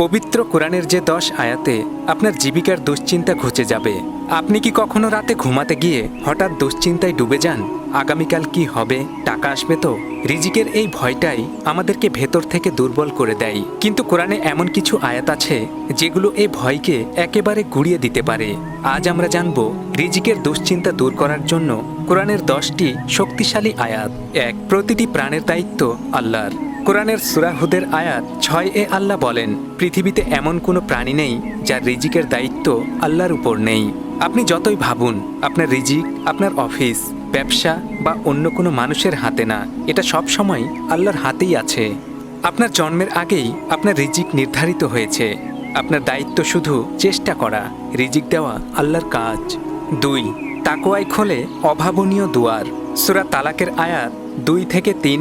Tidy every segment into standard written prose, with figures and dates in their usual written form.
পবিত্র কোরআনের যে 10 আয়াতে আপনার জীবিকার দুশ্চিন্তা ঘুচে যাবে। আপনি কি কখনো রাতে ঘুমাতে গিয়ে হঠাৎ দুশ্চিন্তায় ডুবে যান? আগামীকাল কি হবে, টাকা আসবে তো? রিজিকের এই ভয়টাই আমাদেরকে ভেতর থেকে দুর্বল করে দেয়। কিন্তু কোরআনে এমন কিছু আয়াত আছে যেগুলো এই ভয়কে একেবারে গুড়িয়ে দিতে পারে। আজ আমরা জানব রিজিকের দুশ্চিন্তা দূর করার জন্য কোরআনের 10টি শক্তিশালী আয়াত। এক, প্রতিটি প্রাণের দায়িত্ব আল্লাহর। কোরআনের সূরা হুদের আয়াত 6 আল্লাহ বলেন, পৃথিবীতে এমন কোনো প্রাণী নেই যার রিজিকের দায়িত্ব আল্লাহর উপর নেই। আপনি যতই ভাবুন আপনার রিজিক আপনার অফিস, ব্যবসা বা অন্য কোনো মানুষের হাতে না, এটা সব সময় আল্লাহর হাতেই আছে। আপনার জন্মের আগেই আপনার রিজিক নির্ধারিত হয়েছে। আপনার দায়িত্ব শুধু চেষ্টা করা, রিজিক দেওয়া আল্লাহর কাজ। 2, তাকওয়ায় খোলে অভাবনীয় দুয়ার। সূরা তালাকের আয়াত 2-3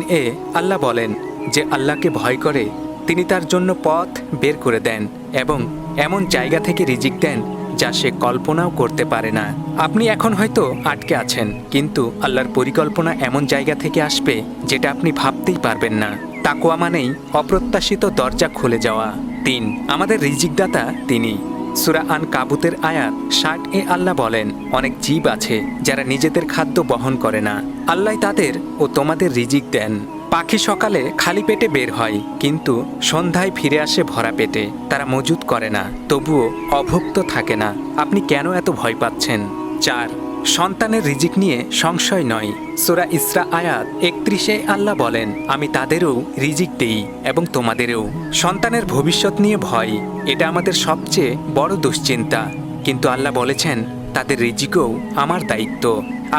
আল্লাহ বলেন, যে আল্লাহকে ভয় করে তিনি তার জন্য পথ বের করে দেন এবং এমন জায়গা থেকে রিজিক দেন যা সে কল্পনাও করতে পারে না। আপনি এখন হয়তো আটকে আছেন, কিন্তু আল্লাহর পরিকল্পনা এমন জায়গা থেকে আসবে যেটা আপনি ভাবতেই পারবেন না। তাকওয়া মানেই অপ্রত্যাশিত দরজা খুলে যাওয়া। 3, আমাদের রিজিকদাতা তিনি। সূরা আনকাবুতের আয়াত 60 আল্লাহ বলেন, অনেক জীব আছে যারা নিজেদের খাদ্য বহন করে না, আল্লাহ তাদের ও তোমাদের রিজিক দেন। পাখি সকালে খালি পেটে বের হয়, কিন্তু সন্ধ্যায় ফিরে আসে ভরা পেটে। তারা মজুত করে না, তবুও অভুক্ত থাকে না। আপনি কেন এত ভয় পাচ্ছেন? 4, সন্তানের রিজিক নিয়ে সংশয় নয়। সূরা ইসরা আয়াত 31 আল্লাহ বলেন, আমি তাদেরও রিজিক দেই এবং তোমাদেরও। সন্তানের ভবিষ্যৎ নিয়ে ভয়, এটা আমাদের সবচেয়ে বড় দুশ্চিন্তা। কিন্তু আল্লাহ বলেছেন, তাদের রিজিকও আমার দায়িত্ব।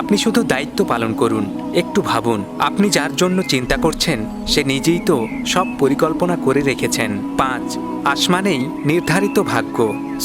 আপনি শুধু দায়িত্ব পালন করুন। একটু ভাবুন, আপনি যার জন্য চিন্তা করছেন সে নিজেই তো সব পরিকল্পনা করে রেখেছেন। 5, আসমানেই নির্ধারিত ভাগ্য।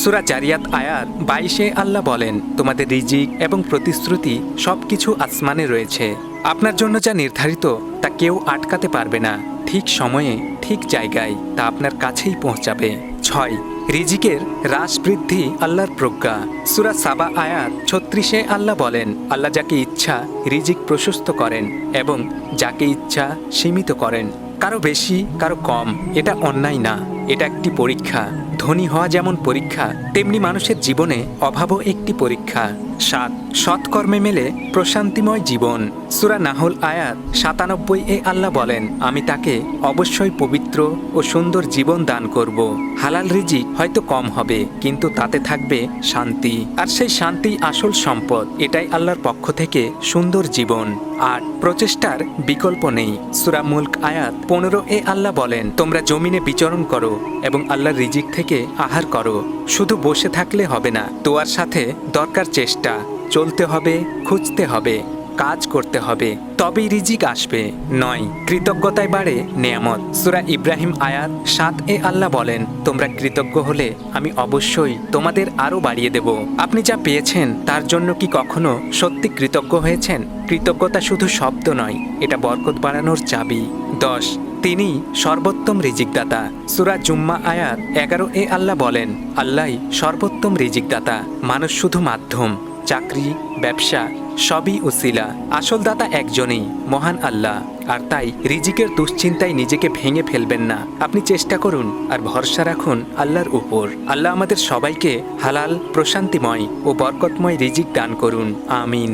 সূরা জারিয়াত আয়াত 22 আল্লাহ বলেন, তোমাদের রিজিক এবং প্রতিশ্রুতি সবকিছু আসমানে রয়েছে। আপনার জন্য যা নির্ধারিত তা কেউ আটকাতে পারবে না। ঠিক সময়ে ঠিক জায়গায় তা আপনার কাছেই পৌঁছাবে। 6, রিজিকের হ্রাস বৃদ্ধি আল্লাহর প্রজ্ঞা। সূরা সাবা আয়াত 36 আল্লাহ বলেন, আল্লাহ যাকে ইচ্ছা রিজিক প্রশস্ত করেন এবং যাকে ইচ্ছা সীমিত করেন। কারো বেশি কারো কম এটা অন্যায় না, এটা একটি পরীক্ষা। ধনী হওয়া যেমন পরীক্ষা, তেমনি মানুষের জীবনে অভাবও একটি পরীক্ষা। 7, সৎকর্মে মেলে প্রশান্তিময় জীবন। সূরা নাহল আয়াত 97 আল্লাহ বলেন, আমি তাকে অবশ্যই পবিত্র ও সুন্দর জীবন দান করব। হালাল রিজিক হয়তো কম হবে, কিন্তু তাতে থাকবে শান্তি, আর সেই শান্তি আসল সম্পদ। এটাই আল্লাহর পক্ষ থেকে সুন্দর জীবন। 8, প্রচেষ্টার বিকল্প নেই। সূরা মুলক আয়াত 15 আল্লাহ বলেন, তোমরা জমিনে বিচরণ করো এবং আল্লাহর রিজিক থেকে আহার করো। শুধু বসে থাকলে হবে না, দোয়ার সাথে দরকার চেষ্টা। চলতে হবে, খুঁজতে হবে, কাজ করতে হবে, তবেই রিজিক আসবে। 9, কৃতজ্ঞতায় বাড়ে নেয়ামত। সূরা ইব্রাহিম আয়াত 7 আল্লাহ বলেন, তোমরা কৃতজ্ঞ হলে আমি অবশ্যই তোমাদের আরও বাড়িয়ে দেব। আপনি যা পেয়েছেন তার জন্য কি কখনো সত্যি কৃতজ্ঞ হয়েছেন? কৃতজ্ঞতা শুধু শব্দ নয়, এটা বরকত বাড়ানোর চাবি। 10, তিনি সর্বোত্তম রিজিকদাতা। সূরা জুম্মা আয়াত 11 আল্লাহ বলেন, আল্লাহ সর্বোত্তম রিজিকদাতা, মানুষ শুধু মাধ্যম। চাকরি, ব্যবসা সবই উসিলা, আসল দাতা একজনই, মহান আল্লাহ। আর তাই রিজিকের দুশ্চিন্তায় নিজেকে ভেঙে ফেলবেন না। আপনি চেষ্টা করুন আর ভরসা রাখুন আল্লাহর উপর। আল্লাহ আমাদের সবাইকে হালাল, প্রশান্তিময় ও বরকতময় রিজিক দান করুন। আমিন।